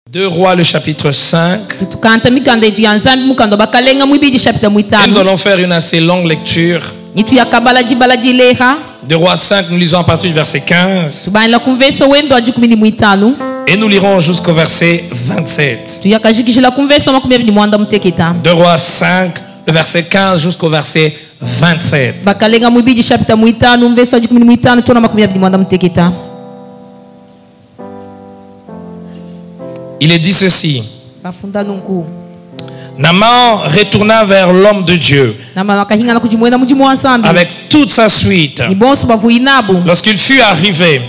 2 Rois, le chapitre 5. Et nous allons faire une assez longue lecture. 2 Rois 5, nous lisons à partir du verset 15. Et nous lirons jusqu'au verset 27. 2 Rois 5, le verset 15 jusqu'au verset 27. Il est dit ceci. Naaman retourna vers l'homme de Dieu avec toute sa suite. Lorsqu'il fut arrivé,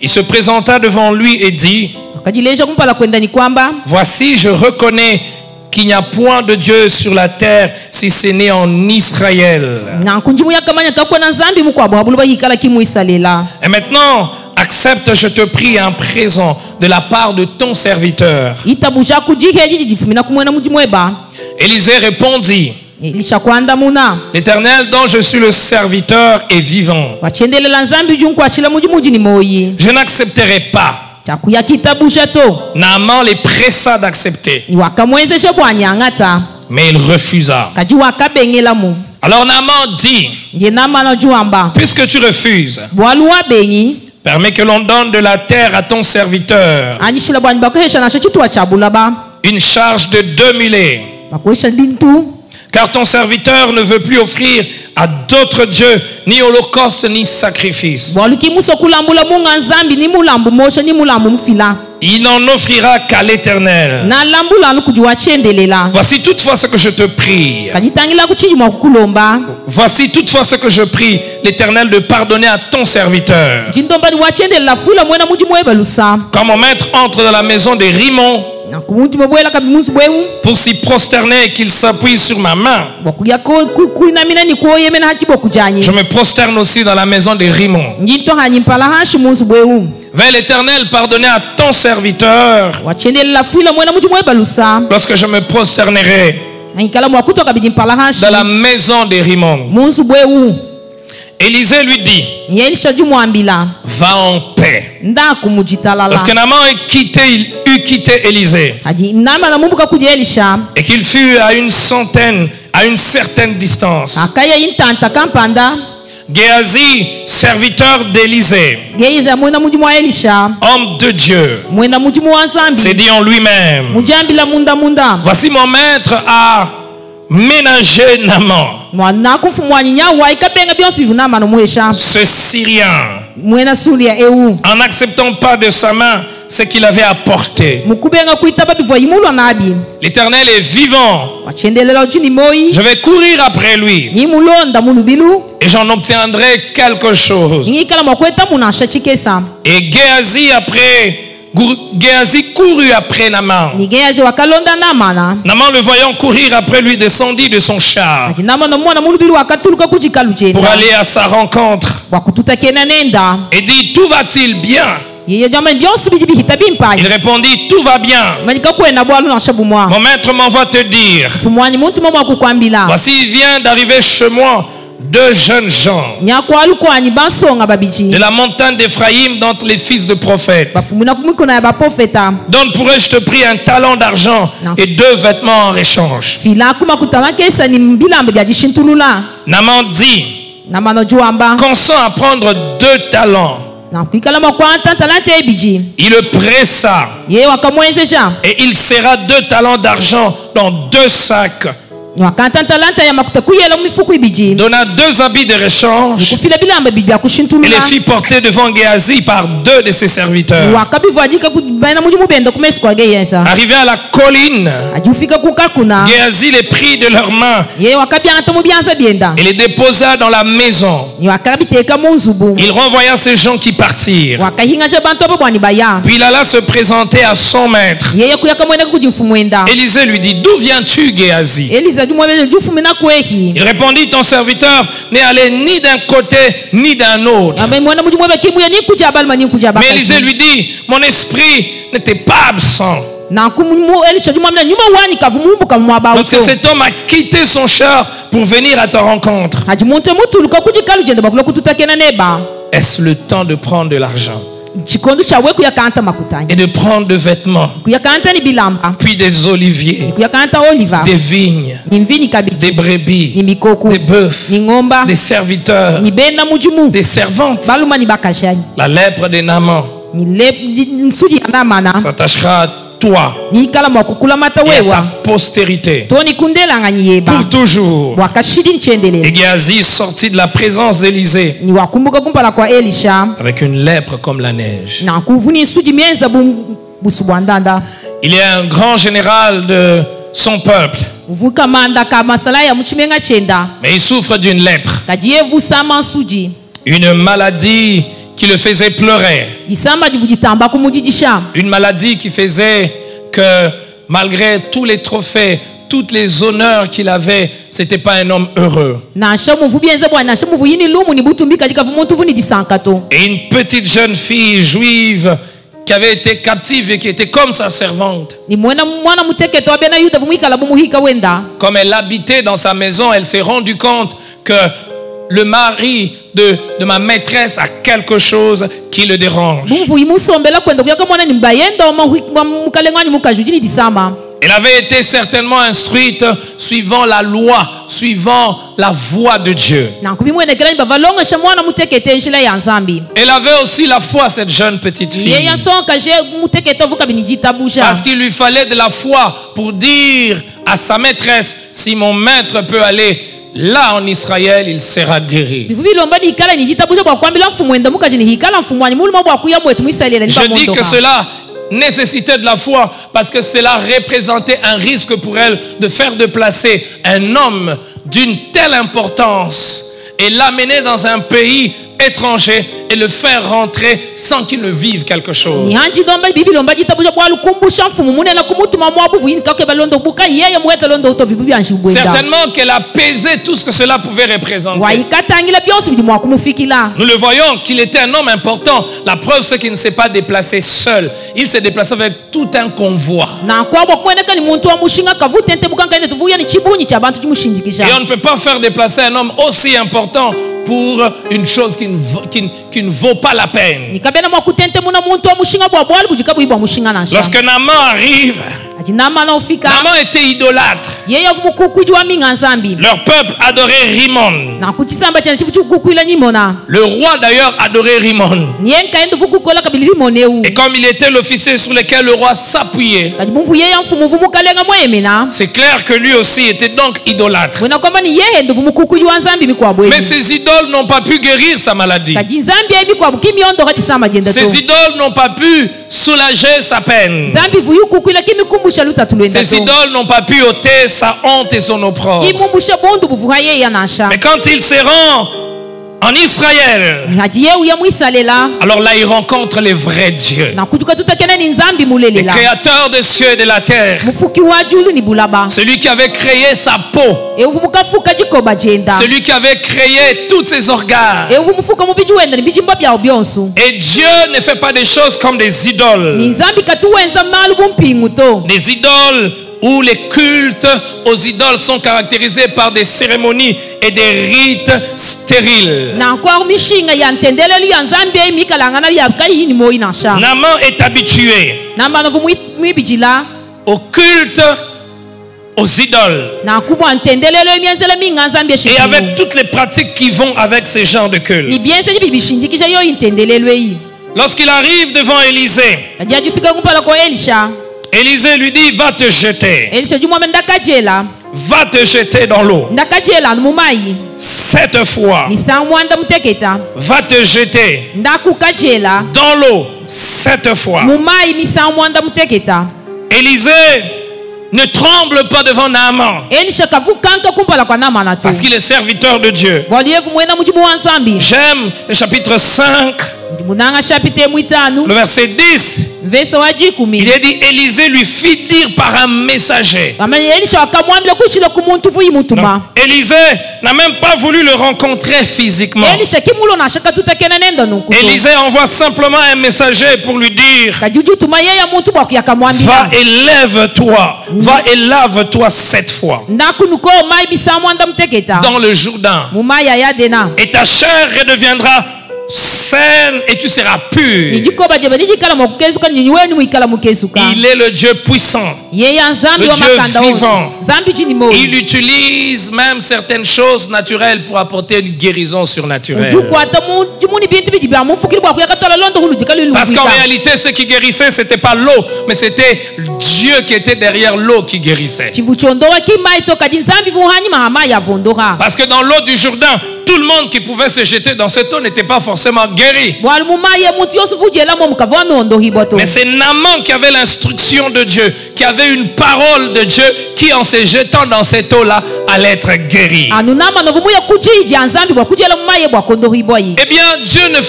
il se présenta devant lui et dit: voici, je reconnais qu'il n'y a point de Dieu sur la terre si ce n'est en Israël. Et maintenant, accepte, je te prie, un présent de la part de ton serviteur. Élisée répondit: l'Éternel dont je suis le serviteur est vivant. Je n'accepterai pas. Naaman les pressa d'accepter, mais il refusa. Alors Naaman dit: puisque tu refuses, permets que l'on donne de la terre à ton serviteur, une charge de 2 mulets, car ton serviteur ne veut plus offrir à d'autres dieux ni holocauste ni sacrifice. Il n'en offrira qu'à l'Éternel. Voici toutefois ce que je te prie. Voici toutefois ce que je prie l'Éternel de pardonner à ton serviteur. Quand mon maître entre dans la maison des Rimon pour s'y prosterner et qu'il s'appuie sur ma main, je me prosterne aussi dans la maison des Rimon. Vers l'Éternel, pardonner à ton serviteur lorsque je me prosternerai dans la maison des Rimon. Élisée lui dit: va en paix. Lorsque Naaman eut quitté Élisée et qu'il fut à une certaine distance, Géasi, serviteur d'Élisée, homme de Dieu, s'est dit en lui-même: voici mon maître a ménagé Naaman, ce Syrien, en n'acceptant pas de sa main ce qu'il avait apporté. L'Éternel est vivant. Je vais courir après lui et j'en obtiendrai quelque chose. Et Géasi courut après Naaman. Naaman, le voyant courir après lui, descendit de son char pour aller à sa rencontre et dit: tout va-t-il bien? Il répondit: tout va bien. Mon maître m'envoie te dire: voici, il vient d'arriver chez moi 2 jeunes gens de la montagne d'Éphraïm, d'entre les fils de prophètes. Donne pour eux, je te prie, un talent d'argent et 2 vêtements en échange. Naaman dit: consent à prendre 2 talents. Il le pressa et il serra 2 talents d'argent dans 2 sacs. Donna 2 habits de réchange et les fit porter devant Géasi par 2 de ses serviteurs. Arrivé à la colline, Géasi les prit de leurs mains et les déposa dans la maison. Il renvoya ces gens qui partirent. Puis il alla se présenter à son maître. Élisée lui dit: d'où viens-tu, Géasi? Il répondit: ton serviteur n'est allé ni d'un côté ni d'un autre. Mais Élisée lui dit: mon esprit n'était pas absent lorsque cet homme a quitté son char pour venir à ta rencontre. Est-ce le temps de prendre de l'argent? et de prendre des vêtements, puis des oliviers, des vignes, des brebis, des bœufs, des serviteurs, des servantes. La lèpre de Naaman s'attachera à toi et à ta postérité pour toujours. Et Géasi sortit de la présence d'Élisée avec une lèpre comme la neige. Il est un grand général de son peuple, mais il souffre d'une lèpre, une maladie qui le faisait pleurer, une maladie qui faisait que malgré tous les trophées, tous les honneurs qu'il avait, c'était pas un homme heureux. Et une petite jeune fille juive qui avait été captive et qui était comme sa servante. Comme elle habitait dans sa maison, elle s'est rendue compte que le mari de ma maîtresse a quelque chose qui le dérange. Elle avait été certainement instruite suivant la loi, suivant la voie de Dieu. Elle avait aussi la foi, cette jeune petite fille. Parce qu'il lui fallait de la foi pour dire à sa maîtresse, si mon maître peut aller là en Israël, il sera guéri. Je dis que cela nécessitait de la foi parce que cela représentait un risque pour elle de faire déplacer un homme d'une telle importance et l'amener dans un pays étranger et le faire rentrer sans qu'il ne vive quelque chose. Certainement qu'elle a pesé tout ce que cela pouvait représenter. Nous le voyons qu'il était un homme important. La preuve, c'est qu'il ne s'est pas déplacé seul. Il s'est déplacé avec tout un convoi. Et on ne peut pas faire déplacer un homme aussi important pour une chose qui ne vaut pas la peine. Lorsque Naaman arrive, Naaman était idolâtre. Leur peuple adorait Rimon. Le roi d'ailleurs adorait Rimon. Et comme il était l'officier sur lequel le roi s'appuyait, c'est clair que lui aussi était donc idolâtre. Mais ces idoles n'ont pas pu guérir sa maladie. Ces idoles n'ont pas pu soulager sa peine. Ces idoles n'ont pas pu ôter sa honte et son opprobre. Mais quand il se rend en Israël, alors là il rencontre les vrais dieux, le créateur des cieux et de la terre, celui qui avait créé sa peau, celui qui avait créé tous ses organes. Et Dieu ne fait pas des choses comme des idoles. Des idoles où les cultes aux idoles sont caractérisés par des cérémonies et des rites stériles. Naaman est habitué au culte aux idoles et avec toutes les pratiques qui vont avec ces genres de culte. Lorsqu'il arrive devant Élisée, Élisée lui dit, va te jeter. Va te jeter dans l'eau. 7 fois. Va te jeter dans l'eau 7 fois. Élisée ne tremble pas devant Naaman parce qu'il est serviteur de Dieu. J'aime le chapitre 5, le verset 10. Il est dit, Élisée lui fit dire par un messager. Élisée n'a même pas voulu le rencontrer physiquement. Élisée envoie simplement un messager pour lui dire, va et lève-toi, va et lave-toi 7 fois dans le Jourdain, et ta chair redeviendra saine et tu seras pur. Il est le Dieu puissant, le Dieu vivant. Il utilise même certaines choses naturelles pour apporter une guérison surnaturelle. Parce qu'en réalité, ce qui guérissait, ce n'était pas l'eau, mais c'était Dieu qui était derrière l'eau qui guérissait. Parce que dans l'eau du Jourdain, tout le monde qui pouvait se jeter dans cette eau n'était pas forcément guéri. Mais c'est Naaman qui avait l'instruction de Dieu, qui avait une parole de Dieu, qui en se jetant dans cette eau-là allait être guéri. Eh bien, Dieu ne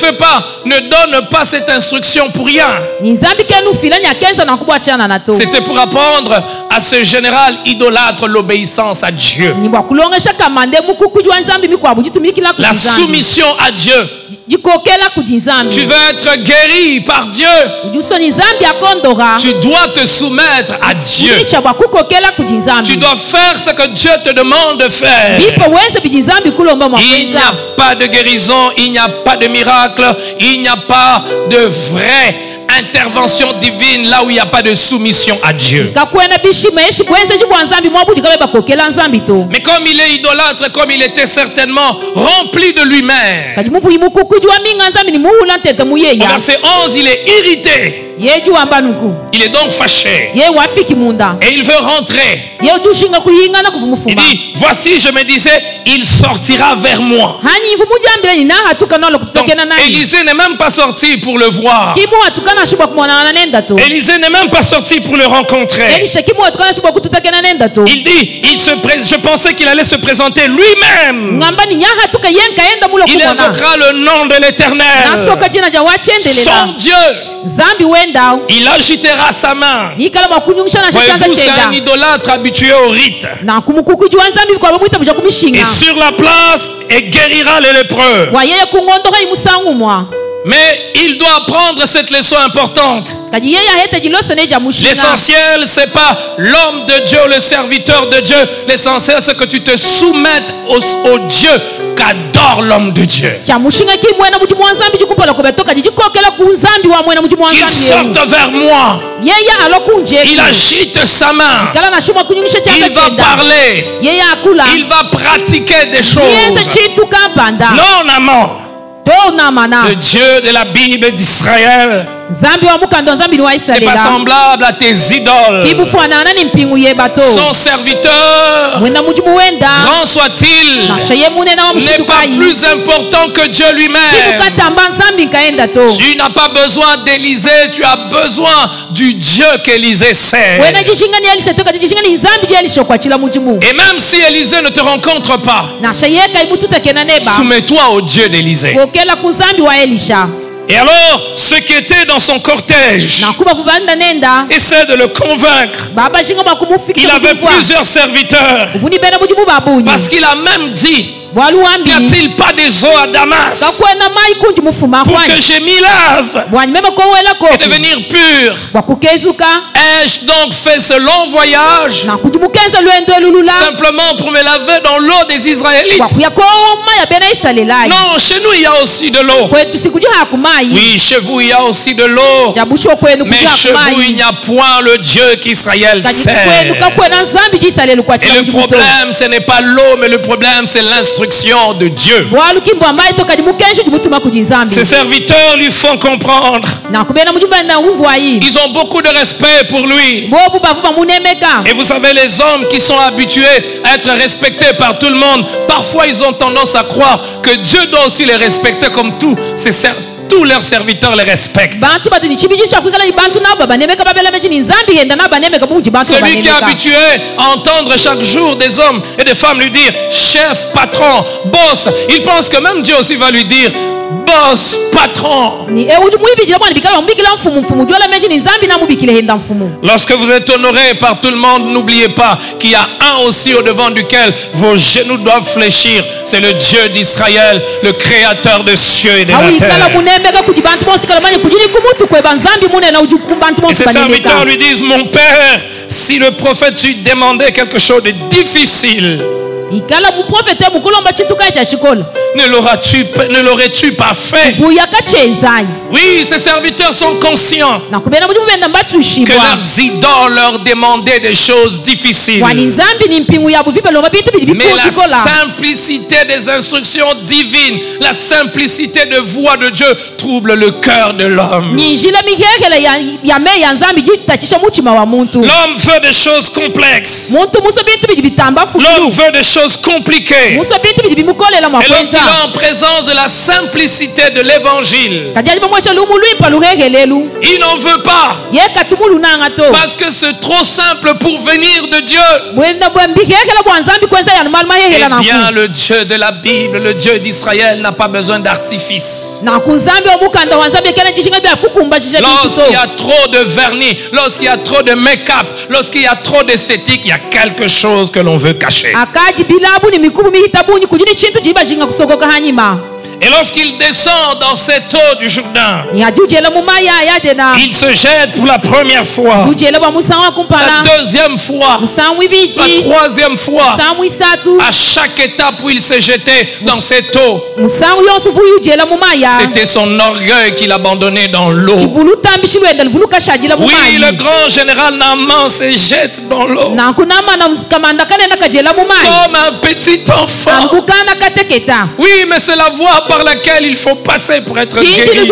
donne pas cette instruction pour rien. C'était pour apprendre à ce général idolâtre l'obéissance à Dieu. La soumission à Dieu. Tu veux être guéri par Dieu. Tu dois te soumettre à Dieu. Tu dois faire ce que Dieu te demande de faire. Il n'y a pas de guérison, il n'y a pas de miracle, il n'y a pas de vrai intervention divine là où il n'y a pas de soumission à Dieu. Mais comme il est idolâtre, comme il était certainement rempli de lui-même, au verset 11, il est irrité. Il est donc fâché. Et il veut rentrer. Il dit, voici, je me disais, il sortira vers moi. Donc, Élisée n'est même pas sorti pour le voir. Élisée n'est même pas sorti pour le rencontrer. Il dit, je pensais qu'il allait se présenter lui-même. Il invoquera le nom de l'Éternel, son Dieu. Il agitera sa main. Voyez-vous, c'est un idolâtre habitué au rite. Et sur la place, il guérira les lépreux. Mais il doit apprendre cette leçon importante. L'essentiel, c'est pas l'homme de Dieu, le serviteur de Dieu. L'essentiel, c'est que tu te soumettes au Dieu qu'adore l'homme de Dieu. Qu'il sorte vers moi. Il agite sa main. Il va parler. Il va pratiquer des choses. Non, Naaman, le Dieu de la Bible d'Israël n'est pas semblable à tes idoles. Son serviteur, grand soit-il, n'est pas plus important que Dieu lui-même. Tu n'as pas besoin d'Élisée, tu as besoin du Dieu qu'Élisée sert. Et même si Élisée ne te rencontre pas, soumets-toi au Dieu d'Élisée. Et alors, ceux qui étaient dans son cortège essaient de le convaincre. Il avait plusieurs serviteurs. Parce qu'il a même dit, n'y a-t-il pas des eaux à Damas pour que je m'y lave et devenir pur? Ai-je donc fait ce long voyage simplement pour me laver dans l'eau des Israélites? Non, chez nous il y a aussi de l'eau. Oui, chez vous il y a aussi de l'eau. Mais chez vous il n'y a point le Dieu qu'Israël sert. Et le problème ce n'est pas l'eau, mais le problème c'est l'instruction de Dieu. Ses serviteurs lui font comprendre. Ils ont beaucoup de respect pour lui. Et vous savez, les hommes qui sont habitués à être respectés par tout le monde, parfois ils ont tendance à croire que Dieu doit aussi les respecter comme tous leurs serviteurs les respectent. Celui qui est habitué à entendre chaque jour des hommes et des femmes lui dire chef, patron, boss, il pense que même Dieu aussi va lui dire boss, patron. Lorsque vous êtes honoré par tout le monde, n'oubliez pas qu'il y a un aussi au devant duquel vos genoux doivent fléchir. C'est le Dieu d'Israël, le créateur de cieux et de la terre. Et ses serviteurs lui disent, mon père, si le prophète lui demandait quelque chose de difficile, Ne l'aurais-tu pas fait? Oui, ces serviteurs sont conscients que leurs idoles leur demandaient des choses difficiles. Mais la simplicité des instructions divines, la simplicité de voix de Dieu trouble le cœur de l'homme. L'homme veut des choses complexes. L'homme veut des choses compliquées. Et lorsqu'il est en présence de la simplicité de l'évangile, il n'en veut pas. Parce que c'est trop simple pour venir de Dieu. Eh bien, le Dieu de la Bible, le Dieu d'Israël n'a pas besoin d'artifice. Lorsqu'il y a trop de vernis, lorsqu'il y a trop de make-up, lorsqu'il y a trop d'esthétique, il y a quelque chose que l'on veut cacher. Et lorsqu'il descend dans cette eau du Jourdain, il se jette pour la première fois, la deuxième fois, la troisième fois. À chaque étape où il se jetait dans cette eau, c'était son orgueil qu'il abandonnait dans l'eau. Oui, le grand général Naaman se jette dans l'eau comme un petit enfant. Oui, mais c'est la voie par laquelle il faut passer pour être guéri.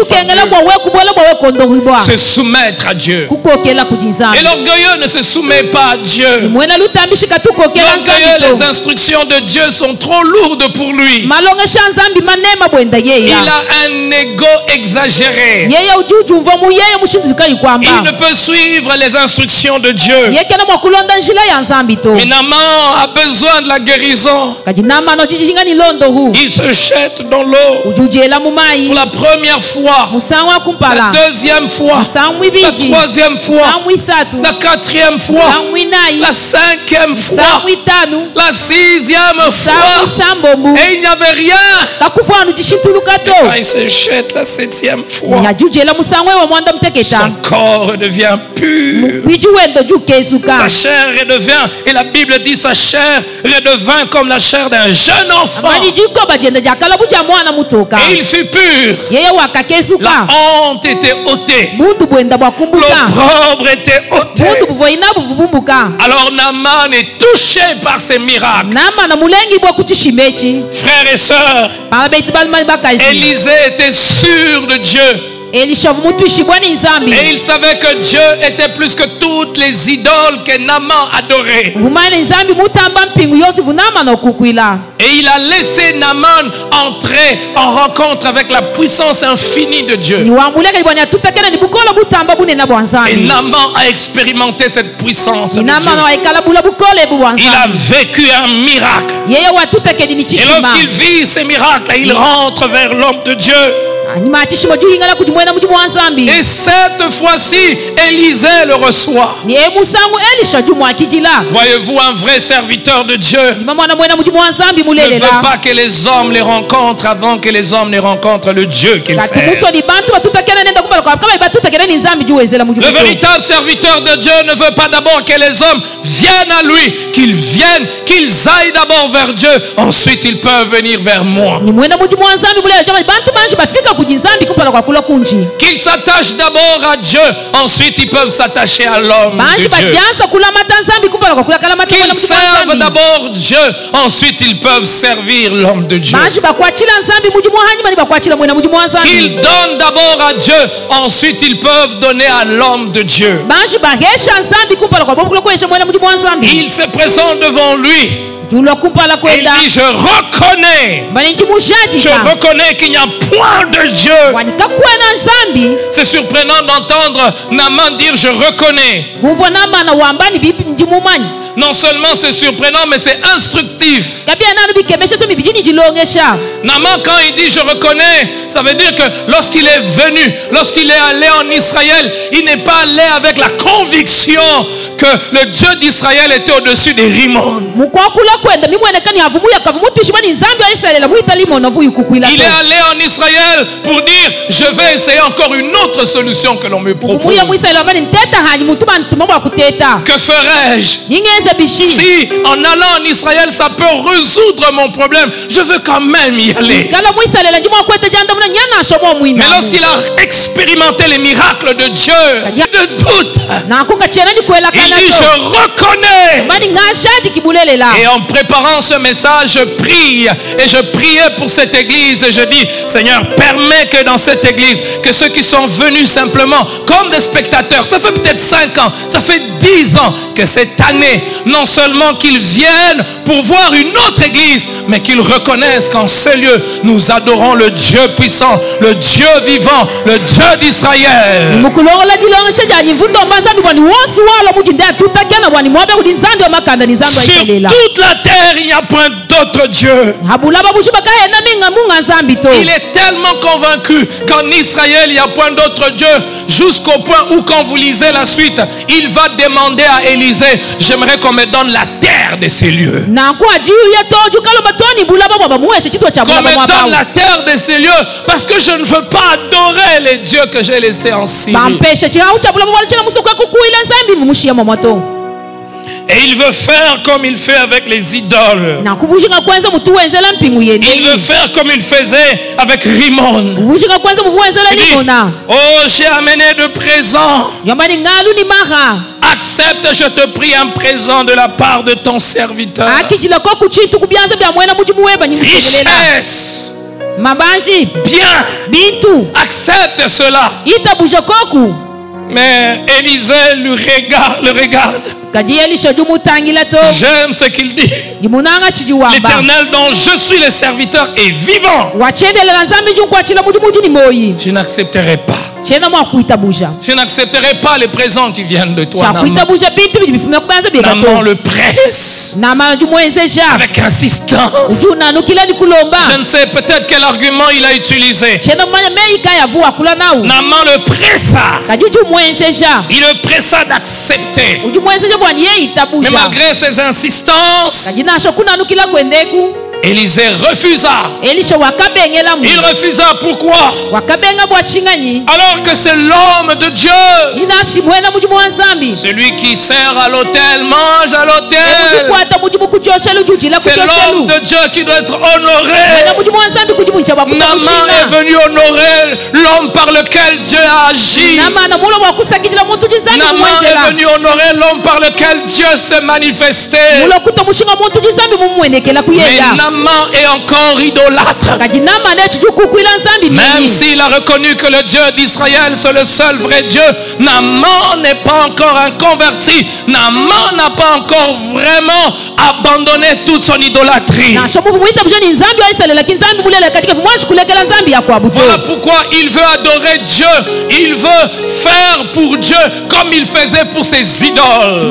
Se soumettre à Dieu. Et l'orgueilleux ne se soumet pas à Dieu. L'orgueilleux, les instructions de Dieu sont trop lourdes pour lui. Il a un ego exagéré. Il ne peut suivre les instructions de Dieu. Mais Naaman a besoin de la guérison. Il se jette dans l'eau pour la première fois, la deuxième fois, la troisième fois, la quatrième fois, la cinquième fois, la sixième fois, et il n'y avait rien. Et quand il se jette la septième fois, son corps devient pur, sa chair redevient, et la Bible dit sa chair redevint comme la chair d'un jeune enfant. Et il fut pur. La honte était ôtée. L'opprobre était ôté. Alors Naaman est touché par ces miracles. Frères et sœurs, Élisée était sûr de Dieu. Et il savait que Dieu était plus que toutes les idoles que Naaman adorait. Et il a laissé Naaman entrer en rencontre avec la puissance infinie de Dieu. Et Naaman a expérimenté cette puissance de Dieu. Il a vécu un miracle. Et lorsqu'il vit ces miracles, il rentre vers l'homme de Dieu. Et cette fois-ci, Élisée le reçoit. Voyez-vous, un vrai serviteur de Dieu ne veut pas que les hommes les rencontrent avant que les hommes ne rencontrent le Dieu qu'ils servent. Le véritable serviteur de Dieu ne veut pas d'abord que les hommes viennent à lui, qu'ils viennent, qu'ils aillent d'abord vers Dieu, ensuite ils peuvent venir vers moi. Qu'ils s'attachent d'abord à Dieu, ensuite ils peuvent s'attacher à l'homme de Dieu. Qu'ils servent d'abord Dieu, ensuite ils peuvent servir l'homme de Dieu. Qu'ils donnent d'abord à Dieu, ensuite ils peuvent donner à l'homme de Dieu. Il se présente devant lui. Et il dit, je reconnais qu'il n'y a point de Dieu. C'est surprenant d'entendre Naaman dire je reconnais. Non seulement c'est surprenant, mais c'est instructif. Naaman, quand il dit je reconnais, ça veut dire que lorsqu'il est venu, lorsqu'il est allé en Israël, il n'est pas allé avec la conviction que le Dieu d'Israël était au-dessus des Rimon. Il est allé en Israël pour dire, je vais essayer encore une autre solution que l'on me propose. Que ferais-je si en allant en Israël ça peut résoudre mon problème? Je veux quand même y aller. Mais lorsqu'il a expérimenté les miracles de Dieu, de doute, il dit, je reconnais. Et en préparant ce message, je prie et je priais pour cette église et je dis, Seigneur, permets que dans cette église, que ceux qui sont venus simplement comme des spectateurs, ça fait peut-être 5 ans, ça fait 10 ans, que cette année, non seulement qu'ils viennent pour voir une autre église, mais qu'ils reconnaissent qu'en ce lieu, nous adorons le Dieu puissant, le Dieu vivant, le Dieu d'Israël. Sur toute la terre, il n'y a point d'autre Dieu. Il est tellement convaincu qu'en Israël, il n'y a point d'autre Dieu, jusqu'au point où quand vous lisez la suite, il va demander à Élisée, j'aimerais qu'on me donne la terre de ces lieux. Qu'on me donne la terre de ces lieux, parce que je ne veux pas adorer les dieux que j'ai laissés en Syrie. Et il veut faire comme il fait avec les idoles. Il veut faire comme il faisait avec Rimon. Il dit, oh, j'ai amené de présents. Accepte, je te prie, un présent de la part de ton serviteur. Richesse. Bien. Accepte cela. Mais Élisée le regarde. J'aime ce qu'il dit. L'Éternel dont je suis le serviteur est vivant. Je n'accepterai pas. Je n'accepterai pas les présents qui viennent de toi. Naaman le presse avec insistance. Je ne sais peut-être quel argument il a utilisé. Naaman le pressa. Il le pressa d'accepter. Mais malgré ses insistances, Élisée refusa. Il refusa pourquoi? Alors que c'est l'homme de Dieu. Celui qui sert à l'autel, mange à l'autel. C'est l'homme de Dieu qui doit être honoré. Naaman est venu honorer l'homme par lequel Dieu a agi. Naaman est venu honorer l'homme par lequel Dieu s'est manifesté. Mais Naaman est encore idolâtre. Même s'il a reconnu que le Dieu d'Israël c'est le seul vrai Dieu, Naaman n'est pas encore un converti. Naaman n'a pas encore vraiment abandonné toute son idolâtrie. Voilà pourquoi il veut adorer Dieu. Il veut faire pour Dieu comme il faisait pour ses idoles.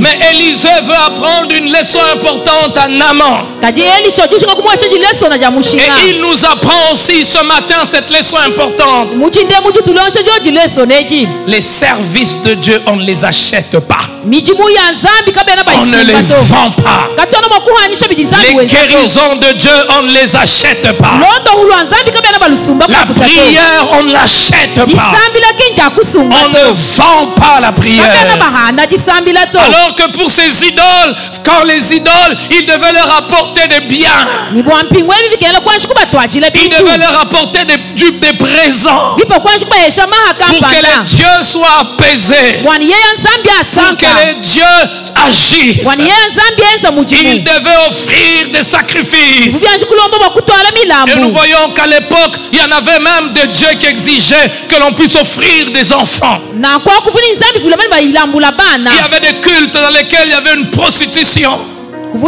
Mais Élisée veut apprendre une leçon importante à Naaman. Et il nous apprend aussi ce matin cette leçon importante. Les services de Dieu, on ne les achète pas. On ne les vend pas. Les guérisons de Dieu, on ne les achète pas. La prière, on ne l'achète pas. On ne vend pas la prière. Alors que pour ces idoles, quand les idoles, ils devaient leur apporter des biens. Ils devaient leur apporter des présents. Pour que les dieux soient apaisés. Pour que les dieux agissent. Ils devaient offrir des sacrifices. Et nous voyons qu'à l'époque, il y en avait même des dieux qui exigeaient que l'on puisse offrir des enfants. Il y avait des cultes dans lesquels il y avait une prostitution. Mais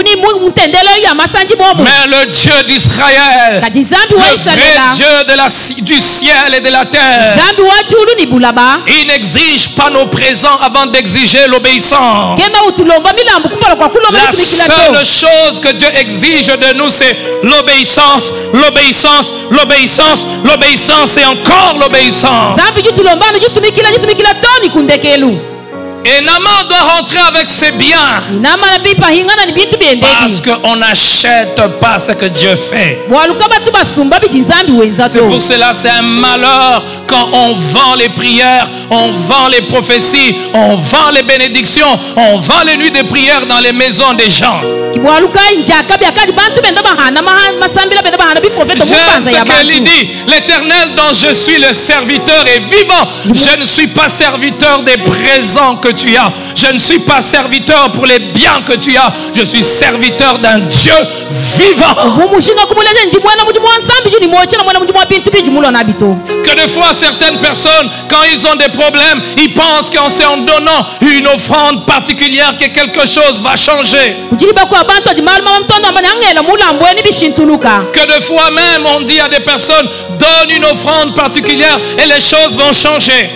le Dieu d'Israël, le vrai Dieu du ciel et de la terre, il n'exige pas nos présents avant d'exiger l'obéissance. La seule chose que Dieu exige de nous, c'est l'obéissance, l'obéissance, l'obéissance, l'obéissance et encore l'obéissance. Et Naaman doit rentrer avec ses biens. Parce qu'on n'achète pas ce que Dieu fait. C'est pour cela c'est un malheur quand on vend les prières, on vend les prophéties, on vend les bénédictions, on vend les nuits de prière dans les maisons des gens. J'aime ce qu'elle dit. L'Éternel dont je suis le serviteur est vivant. Je ne suis pas serviteur des présents que tu as. Je ne suis pas serviteur pour les biens que tu as. Je suis serviteur d'un Dieu vivant. Que des fois certaines personnes, quand ils ont des problèmes, ils pensent qu'en donnant une offrande particulière que quelque chose va changer. Que des fois même on dit à des personnes, donne une offrande particulière et les choses vont changer.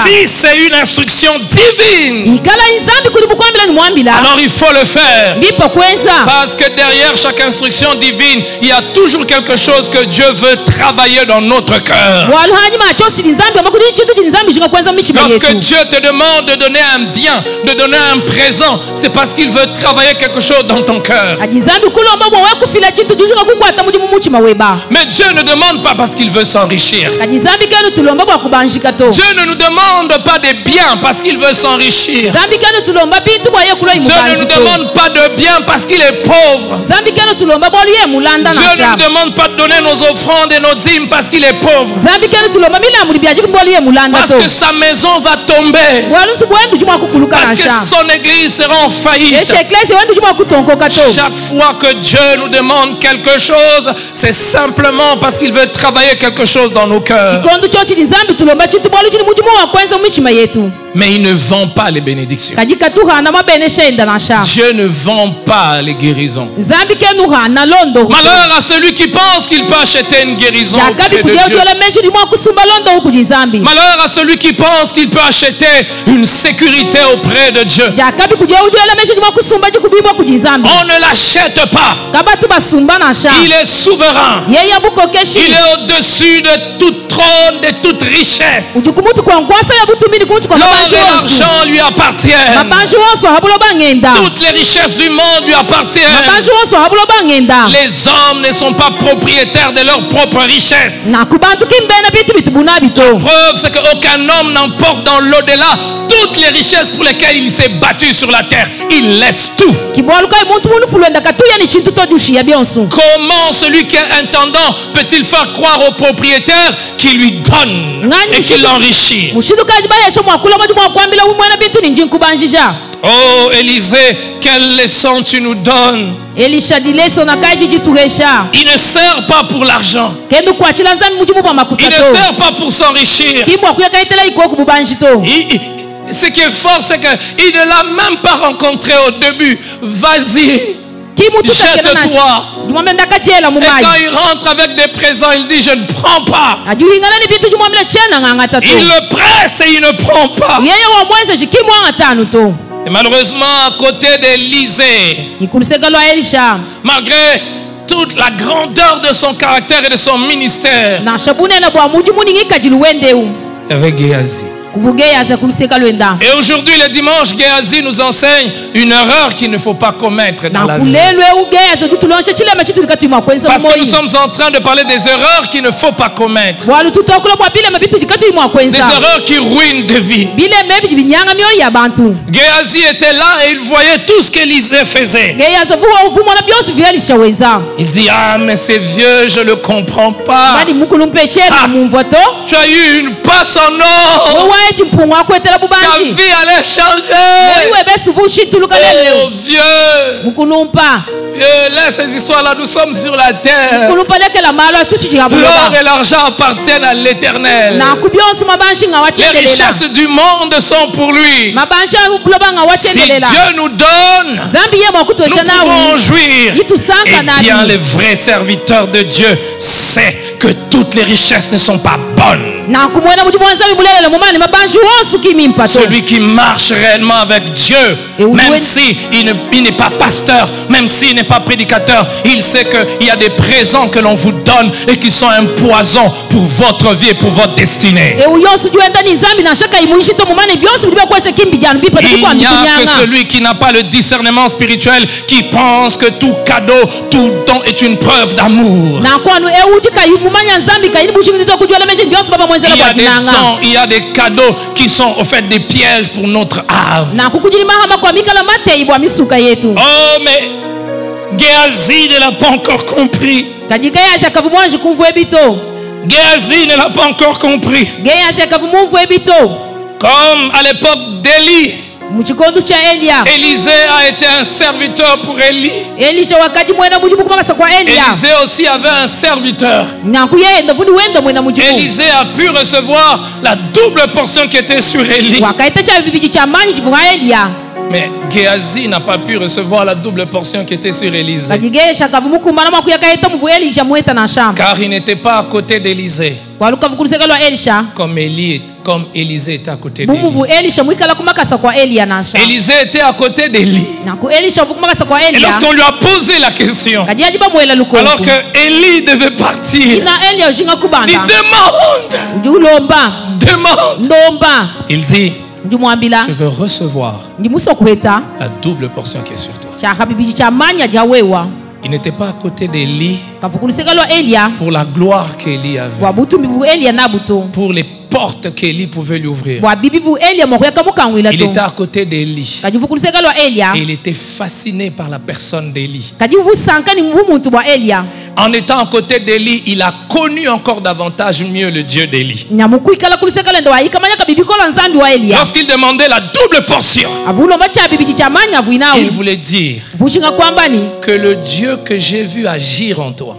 Si c'est une instruction divine, alors il faut le faire. Parce que derrière chaque instruction divine, il y a toujours quelque chose que Dieu veut travailler dans notre cœur. Lorsque Dieu te demande de donner un bien, de donner un présent, c'est parce qu'il veut travailler quelque chose dans ton cœur. Mais Dieu ne demande pas parce qu'il veut s'enrichir. Dieu ne nous demande pas des biens parce qu'il veut s'enrichir. Dieu ne nous demande pas de biens parce qu'il est pauvre. Dieu ne nous demande pas de donner nos offrandes et nos dîmes parce qu'il est pauvre. Parce que sa maison va tomber. Parce que son église sera en faillite. Chaque fois que Dieu nous demande quelque chose, c'est simplement parce qu'il veut travailler quelque chose dans nos cœurs. Mais il ne vend pas les bénédictions. Dieu ne vend pas les guérisons. Malheur à celui qui pense qu'il peut acheter une guérison auprès de Dieu. Malheur à celui qui pense qu'il peut acheter une sécurité auprès de Dieu. On ne l'achète pas. Il est souverain. Il est au-dessus de tout trône, de toute richesse. L'or et l'argent lui appartiennent. Toutes les richesses du monde lui appartiennent. Les hommes ne sont pas propriétaires de leur propre richesse. La preuve, c'est qu'aucun homme n'emporte dans l'au-delà toutes les richesses pour lesquelles il s'est battu sur la terre. Il laisse tout. Comment celui qui est intendant peut-il faire croire au propriétaire qui lui donne et qui l'enrichit? Oh Élisée, quelle leçon tu nous donnes. Il ne sert pas pour l'argent. Il ne sert pas pour s'enrichir. Ce qui est fort, c'est qu'il ne l'a même pas rencontré au début. Vas-y, jette-toi. Et quand il rentre avec des présents, il dit je ne prends pas. Il le presse et il ne prend pas. Et malheureusement, à côté d'Élisée, malgré toute la grandeur de son caractère et de son ministère, il y avait Géhazi. Et aujourd'hui, le dimanche, Géhazi nous enseigne une erreur qu'il ne faut pas commettre dans la vie. Parce que nous sommes en train de parler des erreurs qu'il ne faut pas commettre. Des erreurs qui ruinent des vies. Géhazi était là et il voyait tout ce qu'Élisée faisait. Il dit, ah mais c'est vieux, je ne le comprends pas. Ah, tu as eu une passe en or. Ta vie allait changer. Oh vieux. Vieux, laisse ces histoires-là, nous sommes sur la terre. L'or et l'argent appartiennent à l'Éternel. Les richesses du monde sont pour lui. Si Dieu nous donne, nous pouvons jouir. Et bien les vrais serviteurs de Dieu, c'est que toutes les richesses ne sont pas bonnes. Celui qui marche réellement avec Dieu, même si il n'est pas pasteur, même s'il n'est pas prédicateur, il sait qu'il y a des présents que l'on vous donne et qui sont un poison pour votre vie et pour votre destinée. Il n'y a que celui qui n'a pas le discernement spirituel qui pense que tout cadeau, tout don est une preuve d'amour. Il y a des cadeaux qui sont au fait des pièges pour notre âme. Oh, mais Géasi ne l'a pas encore compris. Géasi ne l'a pas encore compris. Comme à l'époque d'Élie, Élisée a été un serviteur pour Élie. Élisée aussi avait un serviteur. Élisée a pu recevoir la double portion qui était sur Élie. Mais Géasi n'a pas pu recevoir la double portion qui était sur Élisée. Car il n'était pas à côté d'Élisée. Comme Élisée était à côté d'Élie. Élisée était à côté d'Élie. Et lorsqu'on lui a posé la question, alors que Élie devait partir, il demande. Il dit, je veux recevoir la double portion qui est sur toi. Il n'était pas à côté d'Élie pour la gloire qu'Élie avait, pour les portes qu'Élie pouvait lui ouvrir. Il était à côté d'Élie et il était fasciné par la personne d'Élie. En étant à côté d'Élie, il a connu encore davantage mieux le Dieu d'Élie. Lorsqu'il demandait la double portion, il voulait dire que le Dieu que j'ai vu agir en toi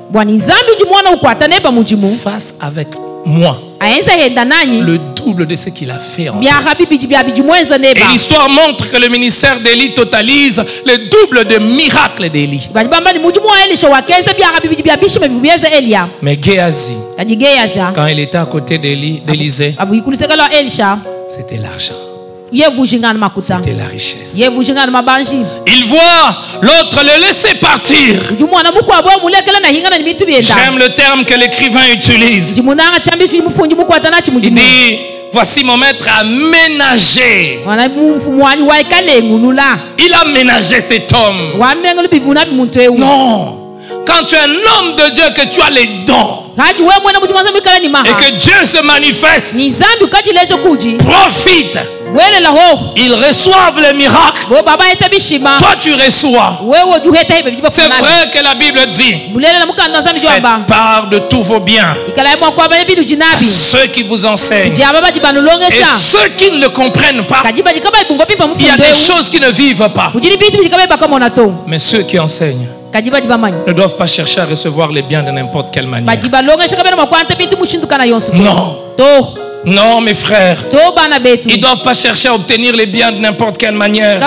fasse avec moi le double de ce qu'il a fait en toi. Et l'histoire montre que le ministère d'Élie totalise le double de miracles d'Élie. Mais Géasi, quand il était à côté d'Élisée, c'était l'argent. C'était la richesse. Il voit l'autre le laisser partir. J'aime le terme que l'écrivain utilise. Il dit, voici mon maître a ménagé. Il a ménagé cet homme. Non. Quand tu es un homme de Dieu, que tu as les dons et que Dieu se manifeste, profite. Ils reçoivent les miracles. Toi tu reçois. C'est vrai que la Bible dit, faites part de tous vos biens à ceux qui vous enseignent. Et ceux qui ne le comprennent pas, il y a des choses qui ne vivent pas. Mais ceux qui enseignent ne doivent pas chercher à recevoir les biens de n'importe quelle manière. Non. Non, mes frères. Ils ne doivent pas chercher à obtenir les biens de n'importe quelle manière.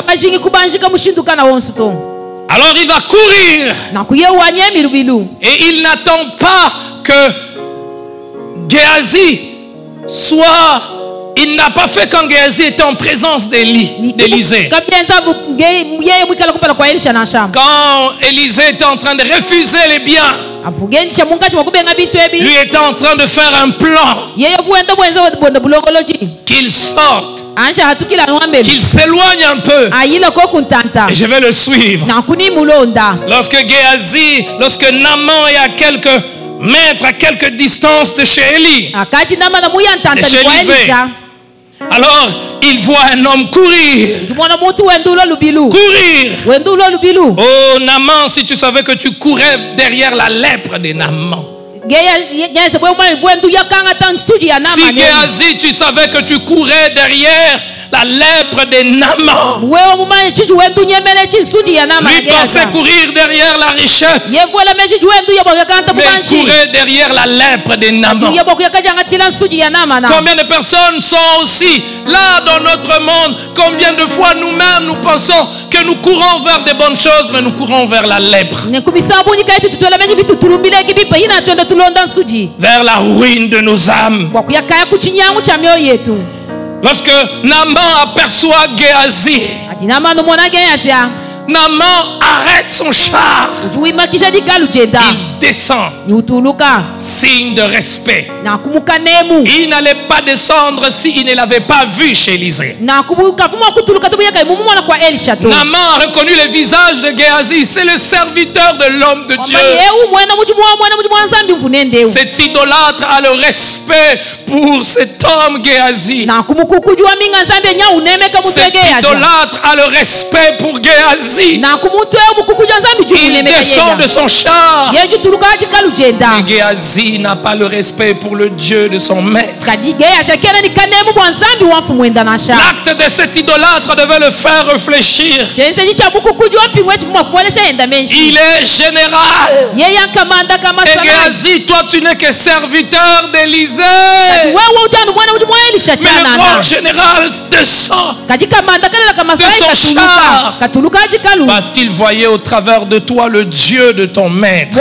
Alors il va courir. Et il n'attend pas que Géasi soit... Il n'a pas fait quand Géasi était en présence d'Élisée. Quand Élisée était en train de refuser les biens, lui était en train de faire un plan. Qu'il sorte, qu'il s'éloigne un peu, et je vais le suivre. Lorsque Naaman est à quelques mètres, à quelques distances de chez Élie, alors il voit un homme courir. Oh Naaman, si tu savais que tu courais derrière la lèpre de Naaman. Si Géasi, tu savais que tu courais derrière la lèpre de Naaman. Lui pensait courir derrière la richesse, mais courait derrière la lèpre de Naaman. Combien de personnes sont aussi là dans notre monde? Combien de fois nous-mêmes nous pensons que nous courons vers des bonnes choses, mais nous courons vers la lèpre, vers la ruine de nos âmes. Lorsque Naaman aperçoit Géhazi, Naaman arrête son char. Il descend. Signe de respect. Il n'allait pas descendre s'il ne l'avait pas vu chez Élisée. Naaman a reconnu le visage de Géhazi. C'est le serviteur de l'homme de Dieu. Cet idolâtre a le respect pour cet homme Géhazi. Cet idolâtre a le respect pour Géhazi. Il descend de son char. Mais Géhazi n'a pas le respect pour le Dieu de son maître. L'acte de cet idolâtre devait le faire réfléchir. Il est général. Et Géhazi, toi tu n'es que serviteur d'Élisée. Mais le grand général descend de son char. Parce qu'il voyait au travers de toi le Dieu de ton maître.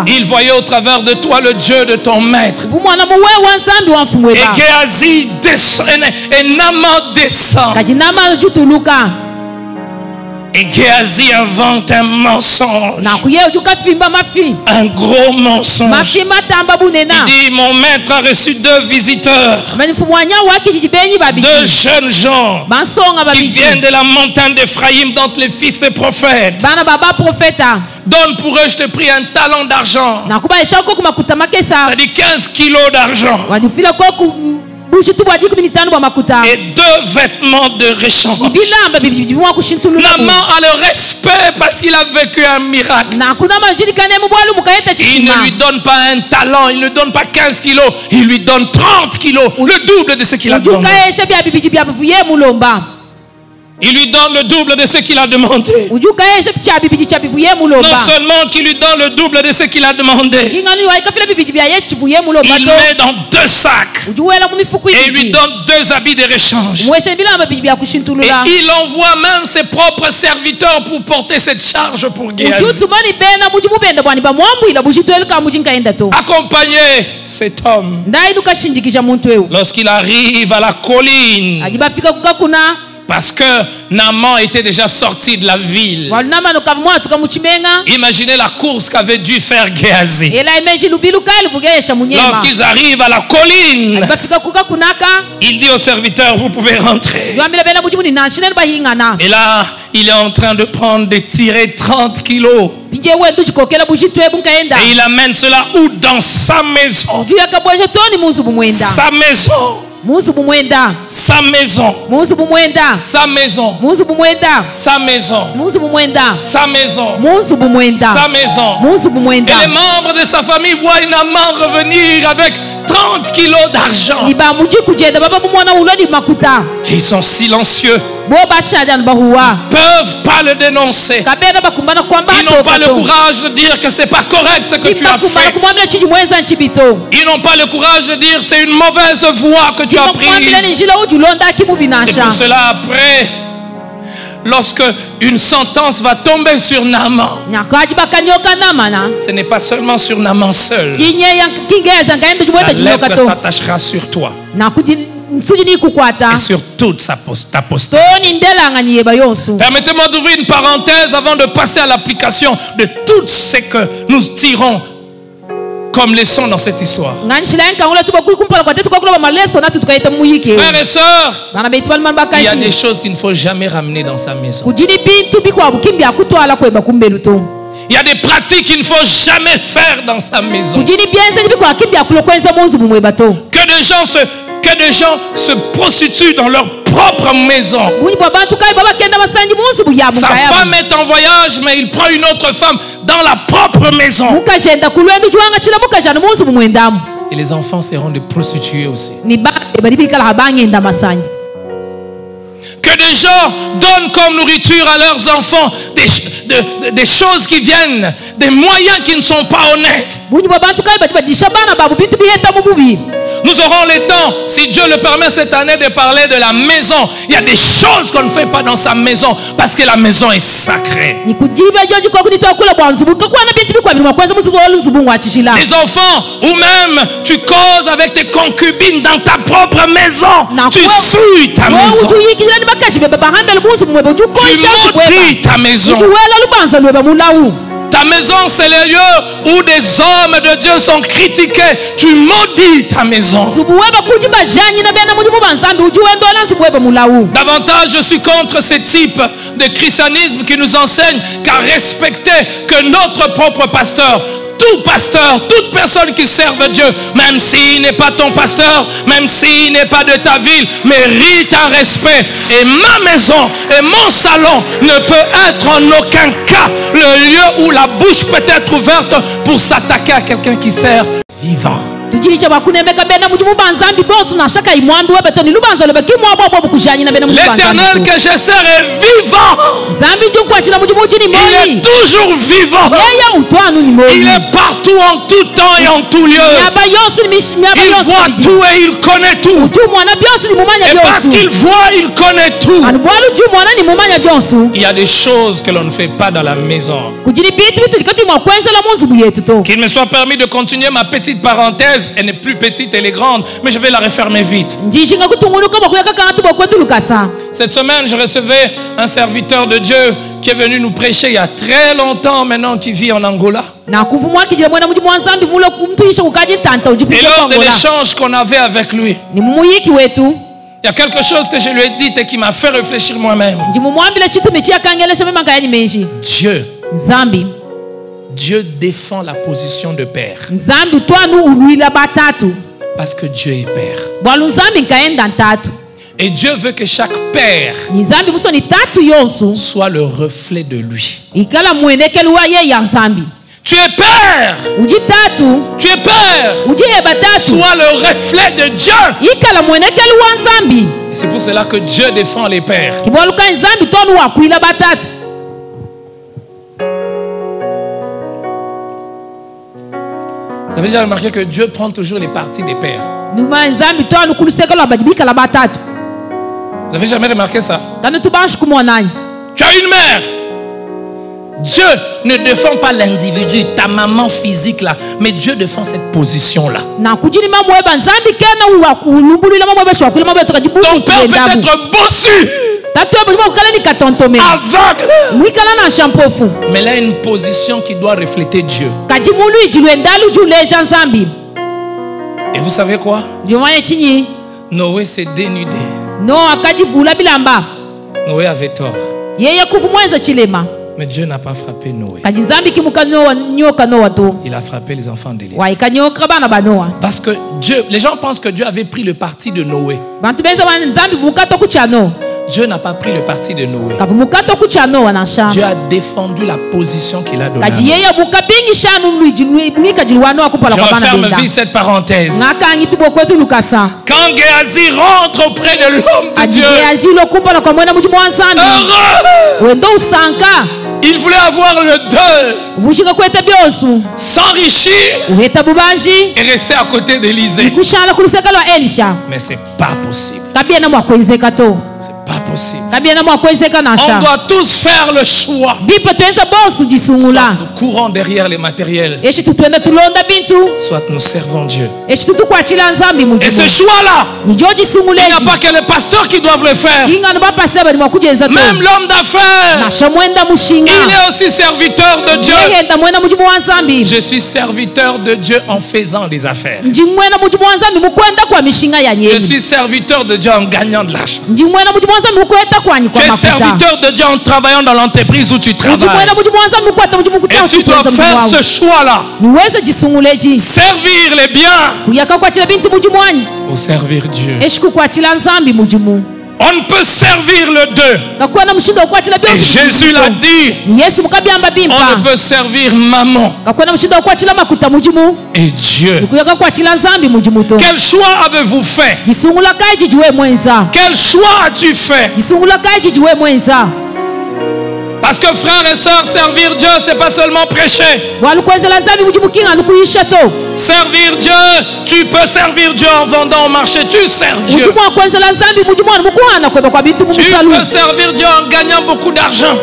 Il voyait au travers de toi le Dieu de ton maître. Et Géhazi descend, et Naaman descend. Et Géhazi invente un mensonge. Un gros mensonge. Il dit, mon maître a reçu 2 visiteurs. 2 jeunes gens qui viennent de la montagne d'Ephraïm, dont les fils des prophètes. Donne pour eux, je te prie, un talent d'argent. C'est-à-dire 15 kilos d'argent. Et 2 vêtements de réchange. Naaman a le respect parce qu'il a vécu un miracle. Il ne lui donne pas un talent, il ne donne pas 15 kilos, il lui donne 30 kilos, le double de ce qu'il a demandé. Il lui donne le double de ce qu'il a demandé. Non seulement qu'il lui donne le double de ce qu'il a demandé, il met dans 2 sacs et il lui donne 2 habits de réchange. Et il envoie même ses propres serviteurs pour porter cette charge pour Géhazi. Accompagner cet homme. Lorsqu'il arrive à la colline, parce que Naaman était déjà sorti de la ville. Imaginez la course qu'avait dû faire Géhazi. Lorsqu'ils arrivent à la colline, il dit aux serviteurs, vous pouvez rentrer. Et là, il est en train de prendre, de tirer 30 kilos. Et il amène cela où? Dans sa maison. Sa maison. Sa maison. Sa maison. Sa maison. Sa maison. Sa maison. Et les membres de sa famille voient Naaman revenir avec 30 kilos d'argent. Ils sont silencieux. Ils ne peuvent pas le dénoncer. Ils n'ont pas le courage de dire que c'est pas correct ce que tu as fait. Ils n'ont pas le courage de dire c'est une mauvaise voie que tu as prise. C'est pour cela après, lorsque une sentence va tomber sur Naaman, ce n'est pas seulement sur Naaman seul. La lèpre s'attachera sur toi et sur toute ta postérité. Permettez-moi d'ouvrir une parenthèse avant de passer à l'application de tout ce que nous tirons comme leçon dans cette histoire. Frères et sœurs, il y a des choses qu'il ne faut jamais ramener dans sa maison. Il y a des pratiques qu'il ne faut jamais faire dans sa maison. Que des gens se prostituent dans leur propre maison. Sa femme est en voyage, mais il prend une autre femme dans la propre maison. Et les enfants seront des prostituées aussi. Que des gens donnent comme nourriture à leurs enfants des choses qui viennent, des moyens qui ne sont pas honnêtes. Nous aurons le temps, si Dieu le permet cette année, de parler de la maison. Il y a des choses qu'on ne fait pas dans sa maison parce que la maison est sacrée. Les enfants, ou même tu causes avec tes concubines dans ta propre maison. Tu fuis ta maison. Tu maudis ta maison. Ta maison, c'est le lieu où des hommes de Dieu sont critiqués. Tu maudis ta maison. Davantage, je suis contre ce type de christianisme qui nous enseigne qu'à respecter que notre propre pasteur. Tout pasteur, toute personne qui serve Dieu, même s'il n'est pas ton pasteur, même s'il n'est pas de ta ville, mérite un respect. Et ma maison et mon salon ne peut être en aucun cas le lieu où la bouche peut être ouverte pour s'attaquer à quelqu'un qui sert vivant. L'éternel que je sers est vivant. Il est toujours vivant. Il est partout en tout temps et en tout lieu. Il voit tout et il connaît tout. Et parce qu'il voit, il connaît tout. Il y a des choses que l'on ne fait pas dans la maison. Qu'il me soit permis de continuer ma petite parenthèse. Elle n'est plus petite, elle est grande, mais je vais la refermer vite. Cette semaine, je recevais un serviteur de Dieu qui est venu nous prêcher il y a très longtemps maintenant, qui vit en Angola. Et lors de l'échange qu'on avait avec lui, il y a quelque chose que je lui ai dit et qui m'a fait réfléchir moi-même. Dieu défend la position de père. Parce que Dieu est père. Et Dieu veut que chaque père soit le reflet de lui. Tu es père. Tu es père. Sois le reflet de Dieu. Et c'est pour cela que Dieu défend les pères. Vous avez déjà remarqué que Dieu prend toujours les parties des pères. Vous avez jamais remarqué ça? Tu as une mère. Dieu ne défend pas l'individu, ta maman physique là, mais Dieu défend cette position là. Ton père peut être bossu, aveugle, mais il a une position qui doit refléter Dieu. Et vous savez quoi? Noé s'est dénudé. Noé avait tort. Mais Dieu n'a pas frappé Noé. Il a frappé les enfants d'Élie. Parce que Dieu, les gens pensent que Dieu avait pris le parti de Noé. Dieu n'a pas pris le parti de Noé. Dieu a défendu la position qu'il a donnée. Je referme vite cette parenthèse. Quand Géasi rentre auprès de l'homme de Dieu, heureux! Il voulait avoir le deuil, s'enrichir et rester à côté d'Élisée. Mais c'est pas possible. C'est pas possible. On doit tous faire le choix. Soit nous courons derrière les matériels, soit nous servons Dieu. Et ce choix-là, il n'y a pas que les pasteurs qui doivent le faire. Même l'homme d'affaires, il est aussi serviteur de Dieu. Je suis serviteur de Dieu en faisant des affaires. Je suis serviteur de Dieu en gagnant de l'argent. Tu es serviteur de Dieu en travaillant dans l'entreprise où tu travailles. Et tu dois faire ce choix-là. Servir les biens ou servir Dieu. On ne peut servir le deux. Et Jésus l'a dit. On ne peut servir maman et Dieu. Quel choix avez-vous fait? Quel choix as-tu fait? Parce que frères et sœurs, servir Dieu, c'est pas seulement prêcher. Servir Dieu, tu peux servir Dieu en vendant au marché, tu sers Dieu. Tu peux servir Dieu en gagnant beaucoup d'argent.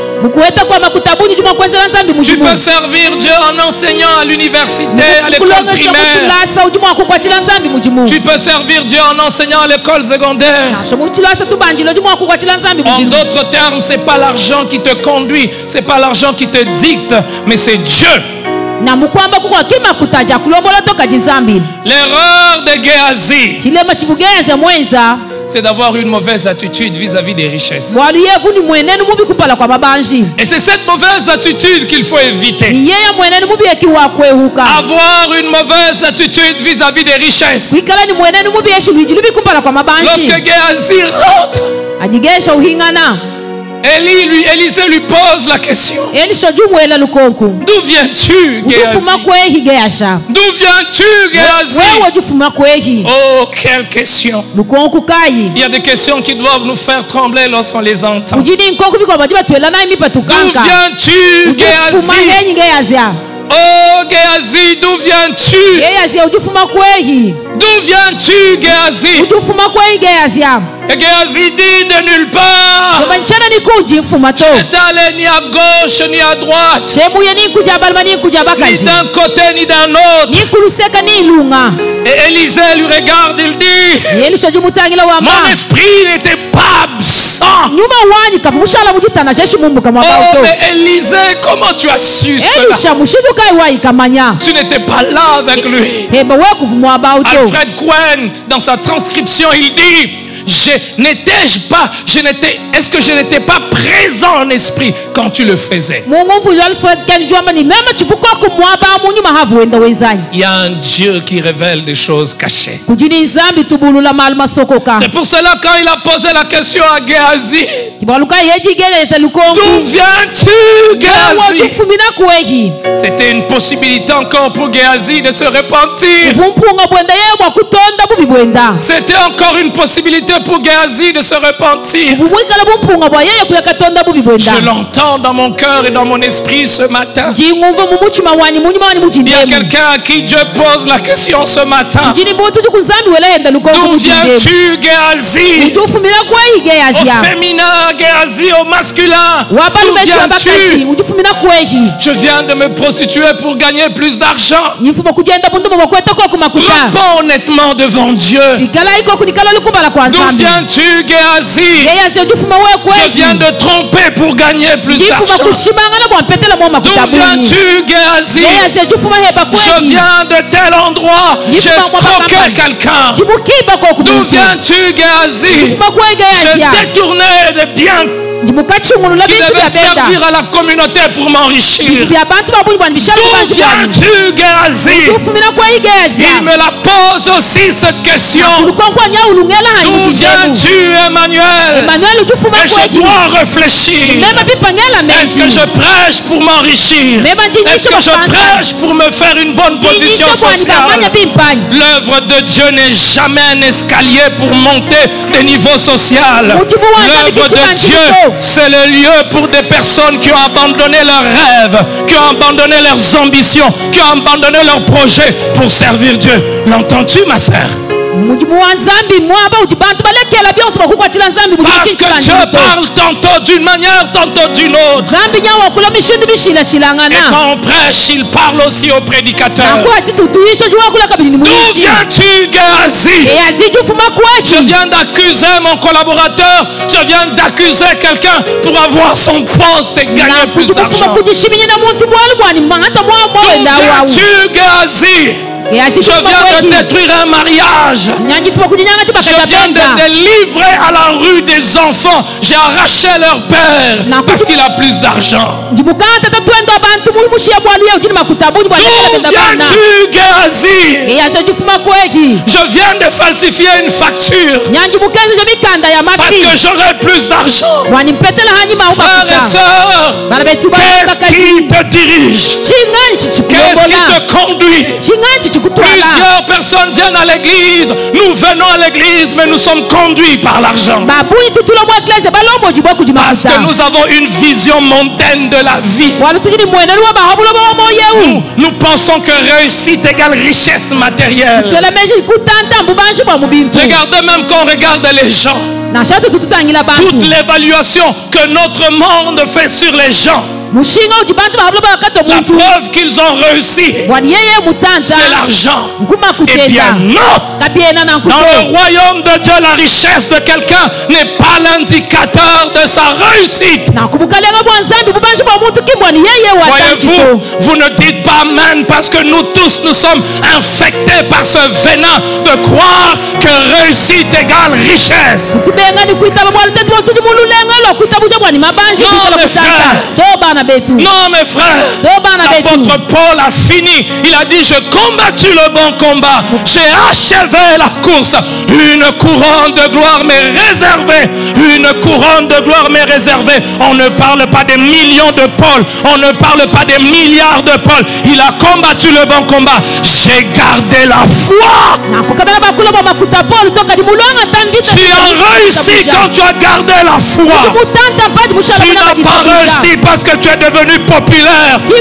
Tu peux servir Dieu en enseignant à l'université, à l'école primaire. Tu peux servir Dieu en enseignant à l'école secondaire. En d'autres termes, c'est pas l'argent qui te conduit, c'est pas l'argent qui te dicte, mais c'est Dieu. L'erreur de Géhazi, c'est d'avoir une mauvaise attitude vis-à-vis des richesses. Et c'est cette mauvaise attitude qu'il faut éviter. Avoir une mauvaise attitude vis-à-vis des richesses. Lorsque Géhazi rentre, Élisée lui pose la question. D'où viens-tu, Géhazi? D'où viens-tu, Géhazi? Oh, quelle question! Il y a des questions qui doivent nous faire trembler lorsqu'on les entend. D'où viens-tu, Géhazi? Oh, Géhazi, d'où viens-tu? D'où viens-tu, Géhazi? Et Géhazi dit de nulle part. Tu n'es allé ni à gauche ni à droite, ni d'un côté ni d'un autre. Et Élisée lui regarde, il dit, mon esprit n'était pas absent. Oh, mais Élisée, comment tu as su cela? Tu n'étais pas là avec lui. Alfred Cohen, dans sa transcription, il dit, est-ce que je n'étais pas présent en esprit quand tu le faisais? Il y a un Dieu qui révèle des choses cachées. C'est pour cela quand il a posé la question à Géhazi, d'où viens-tu, Géhazi? C'était une possibilité encore pour Géhazi de se repentir. C'était encore une possibilité pour Géhazi de se repentir. Je l'entends dans mon cœur et dans mon esprit ce matin. Il y a quelqu'un à qui Dieu pose la question ce matin. D'où viens-tu, Géhazi? Au féminin, Géhazi, au masculin. D'où viens-tu? Je viens de me prostituer pour gagner plus d'argent. Réponds honnêtement devant Dieu. D'où viens-tu, Géhazi? Je viens de tromper pour gagner plus d'argent. D'où viens-tu, Géhazi? Je viens de tel endroit. J'ai escroqué quelqu'un. D'où viens-tu, Géhazi? J'ai détourné des biens qui devaient servir à la communauté pour m'enrichir. D'où viens-tu, Géhazi? Il me la pose aussi cette question. D'où viens-tu, Emmanuel? Et je dois réfléchir. Est-ce que je prêche pour m'enrichir? Est-ce que je prêche pour me faire une bonne position sociale? L'œuvre de Dieu n'est jamais un escalier pour monter des niveaux sociaux. L'œuvre de Dieu, c'est le lieu pour des personnes qui ont abandonné leurs rêves, qui ont abandonné leurs ambitions, qui ont abandonné leurs projets pour servir Dieu. L'entends-tu, ma sœur? Parce que Dieu parle tantôt d'une manière, tantôt d'une autre. Et quand on prêche, il parle aussi au prédicateur. D'où viens-tu, Géhazi? Je viens d'accuser mon collaborateur. Je viens d'accuser quelqu'un pour avoir son poste et gagner plus d'argent. D'où viens-tu, Géhazi? de détruire un mariage. Je viens de délivrer à la rue des enfants. J'ai arraché leur père parce qu'il a plus d'argent. D'où viens-tu, Géasi? Je viens de falsifier une facture parce que j'aurai plus d'argent. Frères et sœurs, qu'est-ce qui te dirige? Qu'est-ce qui te conduit? Plusieurs personnes viennent à l'église. Nous venons à l'église, mais nous sommes conduits par l'argent. Parce que nous avons une vision mondaine de la vie. Nous pensons que réussite égale richesse matérielle. Regardez même quand on regarde les gens. Toute l'évaluation que notre monde fait sur les gens, la preuve qu'ils ont réussi, c'est l'argent. Eh bien non. Dans le royaume de Dieu, la richesse de quelqu'un n'est pas l'indicateur de sa réussite. Voyez-vous, vous ne dites pas amen parce que nous tous nous sommes infectés par ce venin de croire que réussite égale richesse. Non mes frères, l'apôtre Paul a fini. Il a dit: j'ai combattu le bon combat, j'ai achevé la course. Une couronne de gloire m'est réservée. Une couronne de gloire m'est réservée. On ne parle pas des millions de Paul, on ne parle pas des milliards de Paul. Il a combattu le bon combat. J'ai gardé la foi. Tu as réussi quand tu as gardé la foi. Tu n'as pas réussi parce que tu es devenu populaire. Tu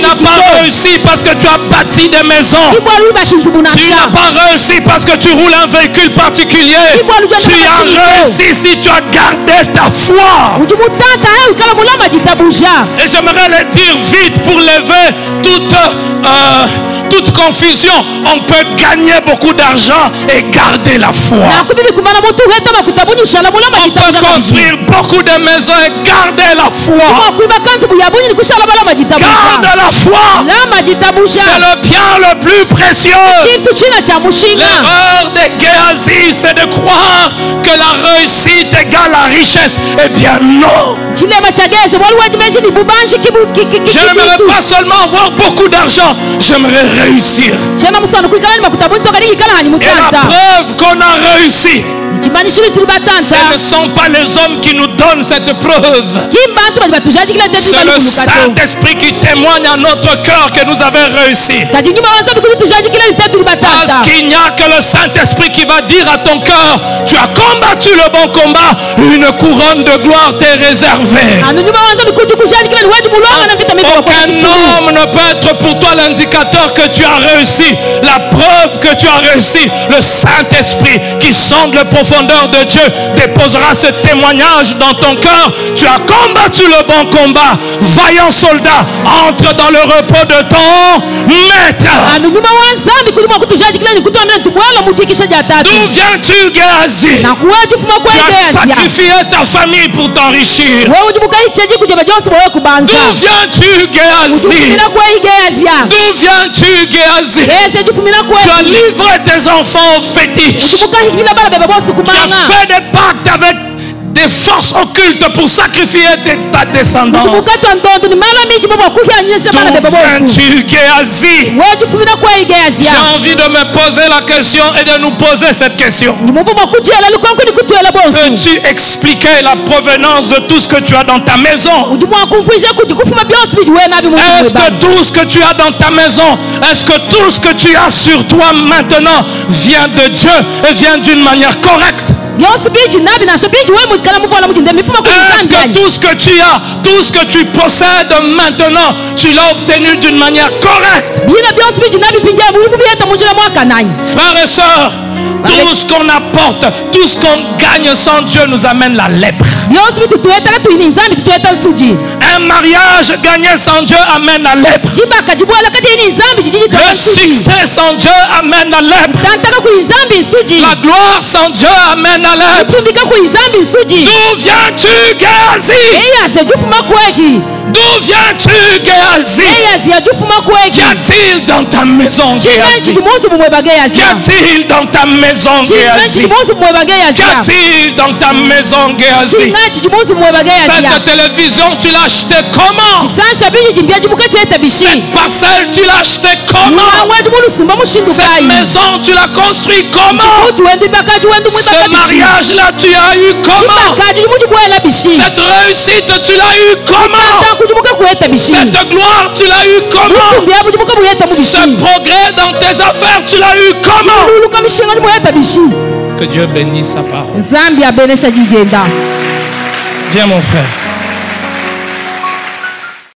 n'as pas réussi parce que tu as bâti des maisons. Tu n'as pas réussi parce que tu roules un véhicule particulier. Tu as réussi si tu as gardé ta foi. Et j'aimerais le dire vite pour lever toute confusion. On peut gagner beaucoup d'argent et garder la foi. On peut construire beaucoup de maisons et garder la foi. Garde la foi. C'est le bien le plus précieux. L'erreur de Géasi, c'est de croire que la réussite égale la richesse. Eh bien non. Je n'aimerais pas seulement avoir beaucoup d'argent, j'aimerais réussir. Et la preuve qu'on a réussi, ce ne sont pas les hommes qui nous donnent cette preuve. C'est le Saint-Esprit qui témoigne à notre cœur que nous avons réussi. Parce qu'il n'y a que le Saint-Esprit qui va dire à ton cœur: tu as combattu le bon combat, une couronne de gloire t'est réservée. Aucun homme ne peut être pour toi l'indicateur que tu as réussi. La preuve que tu as réussi, le Saint-Esprit qui sonde le profondeur de Dieu déposera ce témoignage dans ton cœur. Tu as combattu le bon combat. Vaillant soldat, entre dans le repos de ton maître. D'où viens-tu, Géasi? Tu as sacrifié ta famille pour t'enrichir. D'où viens-tu, Géasi? D'où viens-tu, Géasi? Tu as livré tes enfants au fétiche. Tu as fait des pactes avec des forces occultes pour sacrifier ta descendance. D'où viens-tu, Géasi? J'ai envie de me poser la question et de nous poser cette question. Peux-tu expliquer la provenance de tout ce que tu as dans ta maison? Est-ce que tout ce que tu as dans ta maison, est-ce que tout ce que tu as sur toi maintenant vient de Dieu et vient d'une manière correcte? Est-ce que tout ce que tu as, tout ce que tu possèdes maintenant, tu l'as obtenu d'une manière correcte? Frères et sœurs, tout ce qu'on apporte, tout ce qu'on gagne sans Dieu nous amène la lèpre. Un mariage gagné sans Dieu amène la lèpre. Le succès sans Dieu amène la lèpre. La gloire sans Dieu amène la lèpre. D'où viens-tu, Géasi? D'où viens-tu, Géasi? Qu'y a-t-il dans ta maison, Géasi? Qu'y a-t-il dans ta maison, Géasi? Qu'y a-t-il dans ta maison, Géasi? Cette télévision, tu l'as achetée comment? Cette parcelle, tu l'as achetée comment? Cette maison, tu l'as construite comment? Ce mariage-là, tu as eu comment? Cette réussite, tu l'as eu comment? Cette gloire, tu l'as eu comment? Ce progrès dans tes affaires, tu l'as eu comment? Que Dieu bénisse sa parole. Viens mon frère.